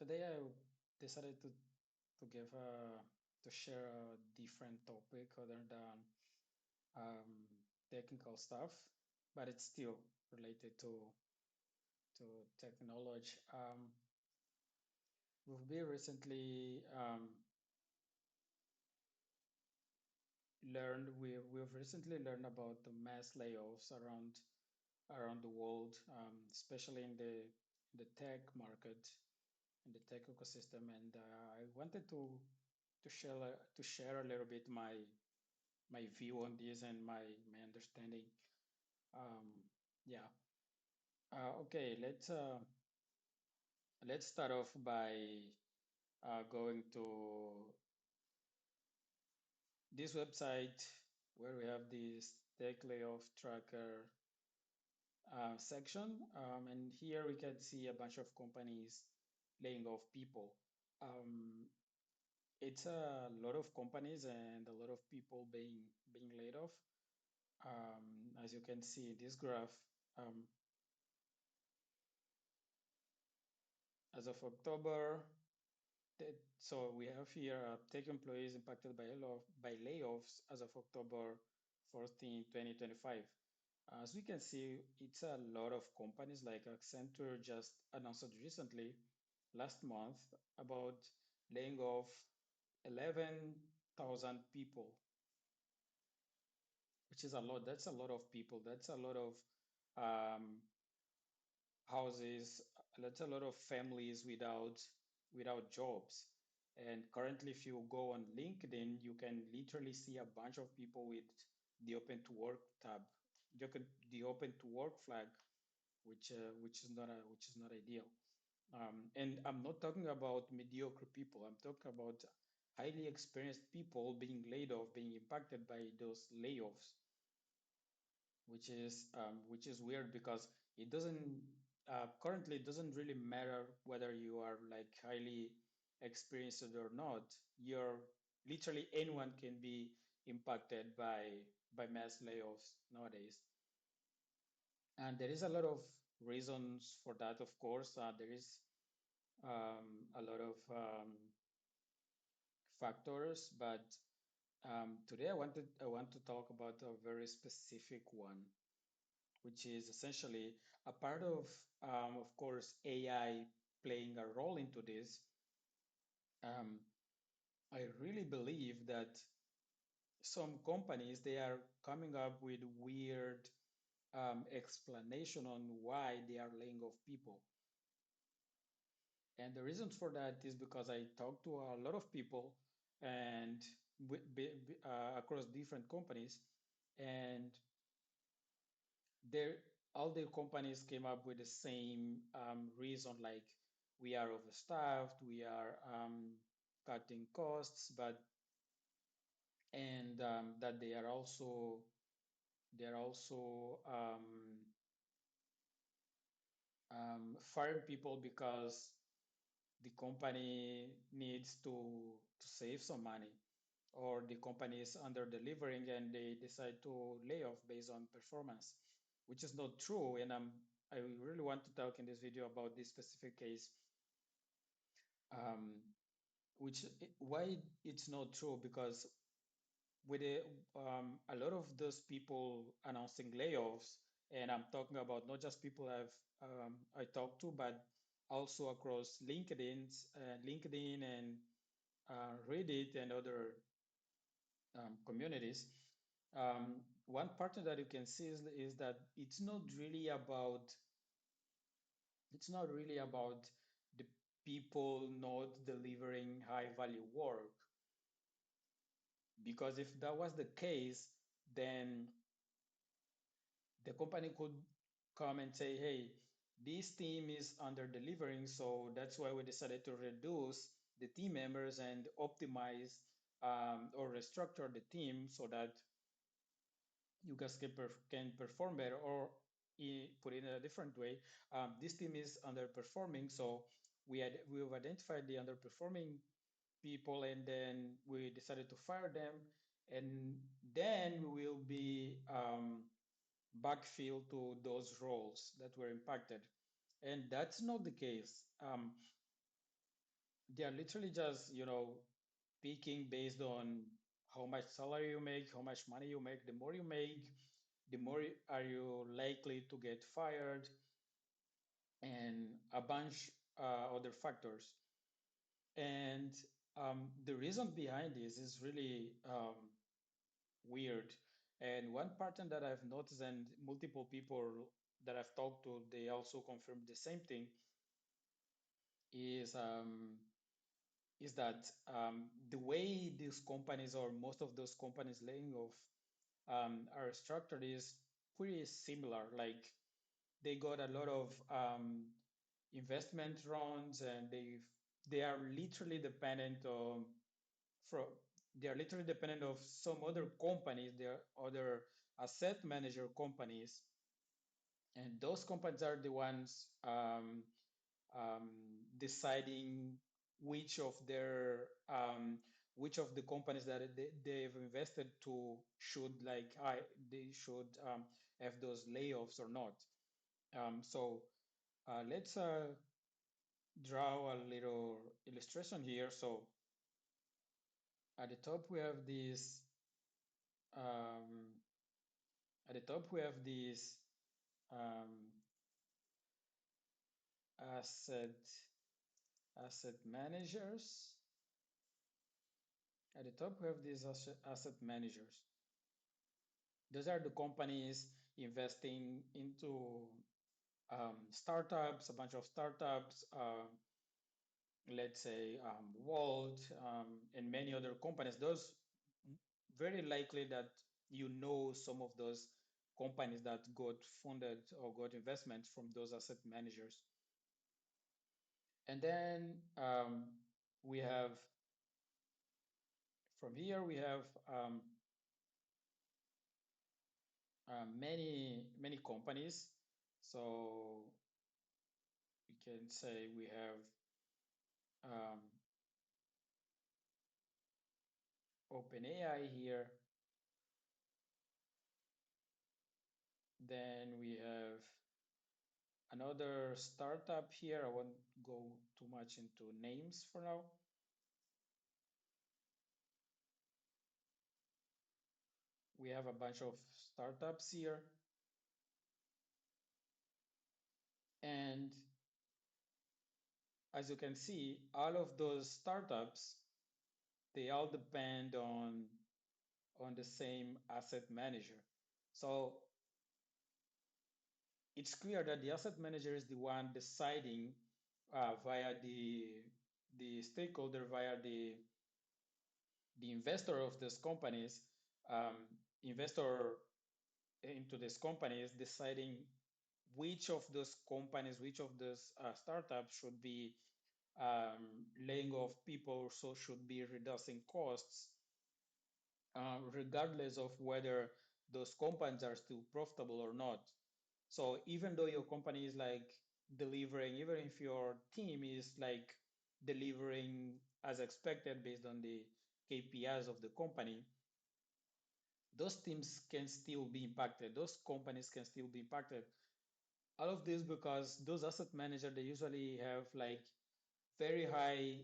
Today I decided to give to share a different topic other than technical stuff, but it's still related to technology. We've been recently we've recently learned about the mass layoffs around the world, especially in the tech market, in the tech ecosystem, and I wanted to share a little bit my view on this and my understanding. Um, yeah. Okay. Let's start off by going to this website where we have this tech layoff tracker section, and here we can see a bunch of companies laying off people. Um, it's a lot of companies and a lot of people being laid off. As you can see, this graph, as of October, so we have here tech employees impacted by layoffs as of October 14, 2025. As we can see, it's a lot of companies like Accenture just announced recently, last month, about laying off 11,000 people, which is a lot. That's a lot of people. That's a lot of um, houses. That's a lot of families without jobs. And currently, if you go on LinkedIn, you can literally see a bunch of people with the open to work tab, the open to work flag, which is not ideal. And I'm not talking about mediocre people. I'm talking about highly experienced people being laid off, being impacted by those layoffs, which is weird because it doesn't currently it doesn't really matter whether you are like highly experienced or not. You're literally anyone can be impacted by mass layoffs nowadays, and there is a lot of reasons for that. Of course, there is a lot of factors, but today I want to talk about a very specific one, which is essentially a part of course, AI playing a role into this. Um, I really believe that some companies they are coming up with weird explanation on why they are laying off people, and the reasons for that is because I talked to a lot of people and across different companies, and there all the companies came up with the same reason, like we are overstaffed, we are cutting costs, but and that they are also firing people because the company needs to save some money, or the company is under delivering and they decide to lay off based on performance, which is not true. And I really want to talk in this video about this specific case, um, which why it's not true, because with a lot of those people announcing layoffs, and I'm talking about not just people I talked to, but also across LinkedIn and Reddit and other communities. One pattern that you can see is that it's not really about the people not delivering high value work, because if that was the case, then the company could come and say, hey, this team is under delivering, so that's why we decided to reduce the team members and optimize or restructure the team so that you guys can perform better. Or put it in a different way, this team is underperforming, so we've identified the underperforming people, and then we decided to fire them, and then we will be backfill to those roles that were impacted. And that's not the case. they are literally just, picking based on how much salary you make, how much money you make. The more you make, the more are you likely to get fired, and a bunch other factors. And the reason behind this is really weird. And one pattern that I've noticed, and multiple people that I've talked to, they also confirm the same thing, is that the way these companies, or most of those companies laying off, are structured is pretty similar. Like they got a lot of investment rounds, and they are literally dependent on from they are literally dependent of some other companies. There are other asset manager companies, and those companies are the ones deciding which of their which of the companies that they've invested to should, like, they should have those layoffs or not. So let's draw a little illustration here. So at the top we have this um, at the top we have these um, asset asset managers. At the top we have these asset managers. Those are the companies investing into startups, a bunch of startups, let's say Walt, and many other companies. Those very likely that some of those companies that got funded or got investment from those asset managers. And then we have from here we have many companies. So we can say we have um, OpenAI here. Then we have another startup here. I won't go too much into names for now. We have a bunch of startups here. And as you can see, all of those startups, they all depend on the same asset manager. So it's clear that the asset manager is the one deciding via the stakeholder, via the investor of these companies, investor into these companies, deciding which of those companies, which of those startups should be laying off people, so should be reducing costs, regardless of whether those companies are still profitable or not. So even though your company is like delivering, even if your team is like delivering as expected based on the KPIs of the company, those teams can still be impacted. Those companies can still be impacted. All of this because those asset managers, they usually have like very high,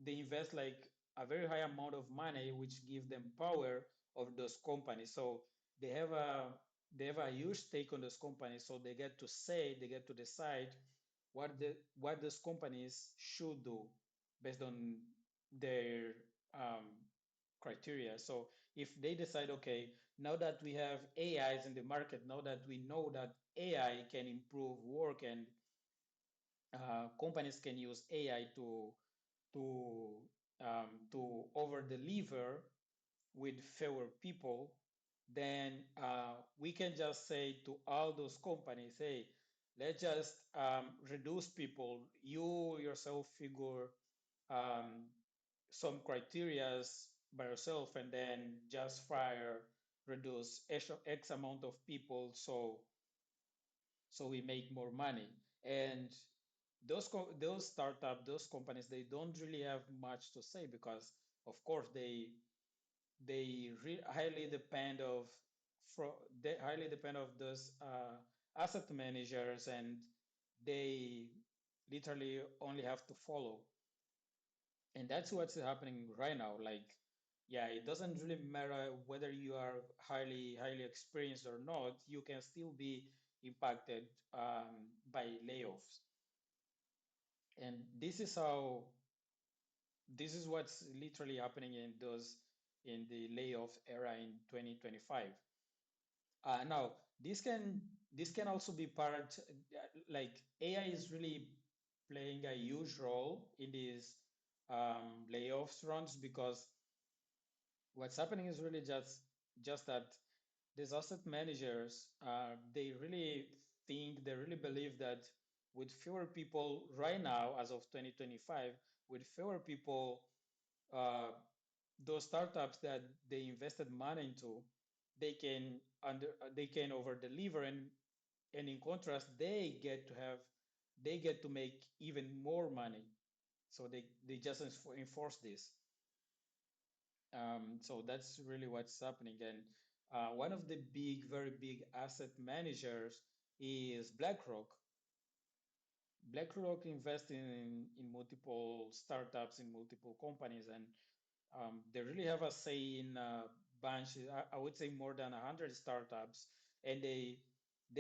they invest like a very high amount of money, which give them power of those companies. So they have a huge stake on those companies. So they get to say, they get to decide what those companies should do based on their criteria. So if they decide, okay, now that we have AIs in the market, now that we know that AI can improve work, and companies can use AI to over deliver with fewer people, then we can just say to all those companies, hey, let's just reduce people. You yourself figure um, some criterias by yourself, and then just fire, reduce X amount of people, so we make more money. And those startup, those companies, they don't really have much to say, because of course highly depend they highly depend of those asset managers, and they literally only have to follow. And that's what's happening right now. Like, yeah, it doesn't really matter whether you are highly experienced or not, you can still be impacted by layoffs. And this is what's literally happening in the layoff era in 2025. Now, this can also be part, like AI is really playing a huge role in these layoffs runs, because what's happening is really just that these asset managers, they really believe that with fewer people right now, as of 2025, with fewer people, uh, those startups that they invested money into, they can over deliver, and in contrast, they get to make even more money. So they just enforce this. So that's really what's happening. And one of the very big asset managers is BlackRock. BlackRock invests in multiple startups, in multiple companies, and they really have a say in a bunch. I would say more than 100 startups, and they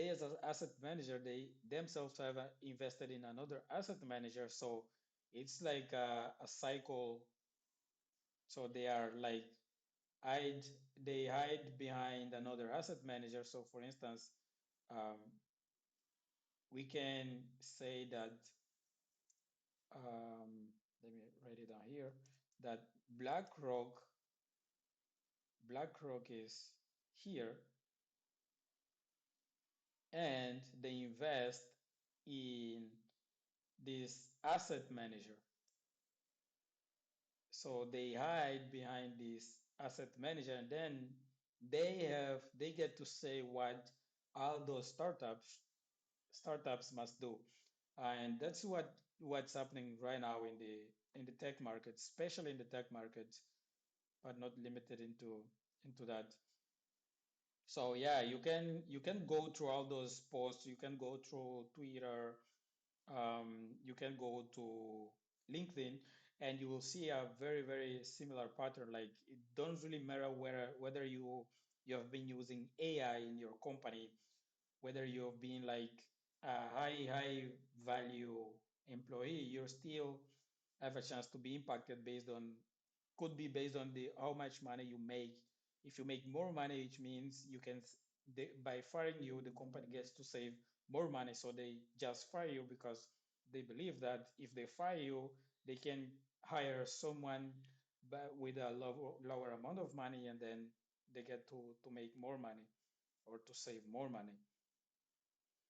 as an asset manager, they themselves have invested in another asset manager. So it's like a cycle. So they are like hide they hide behind another asset manager. So for instance, um, we can say that, let me write it down here, that BlackRock is here, and they invest in this asset manager. So they hide behind this asset manager, and then they get to say what all those startups must do. And that's what's happening right now in the tech market, especially in the tech market, but not limited into that. So yeah, you can go through all those posts. You can go through Twitter. You can go to LinkedIn, and you will see a very similar pattern. Like, it don't really matter whether you have been using AI in your company, whether you've been like a high value employee, you still have a chance to be impacted based on, could be based on the how much money you make. If you make more money, which means you can, by firing you, the company gets to save more money. So they just fire you because they believe that if they fire you, they can hire someone but with a lower amount of money, and then they get to make more money or to save more money.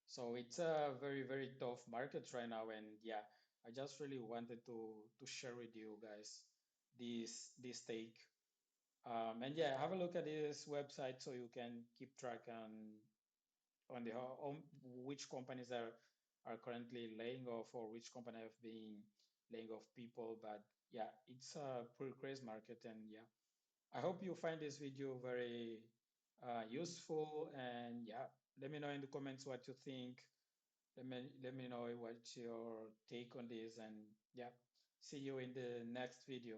So it's a very tough market right now, and yeah, I just really wanted to share with you guys this take. And yeah, have a look at this website so you can keep track on the on which companies are currently laying off, or which company have been laying off people. But yeah, it's a pretty crazy market, and yeah, I hope you find this video very useful. And yeah, let me know in the comments what you think. Let me know what's your take on this, and yeah, see you in the next video.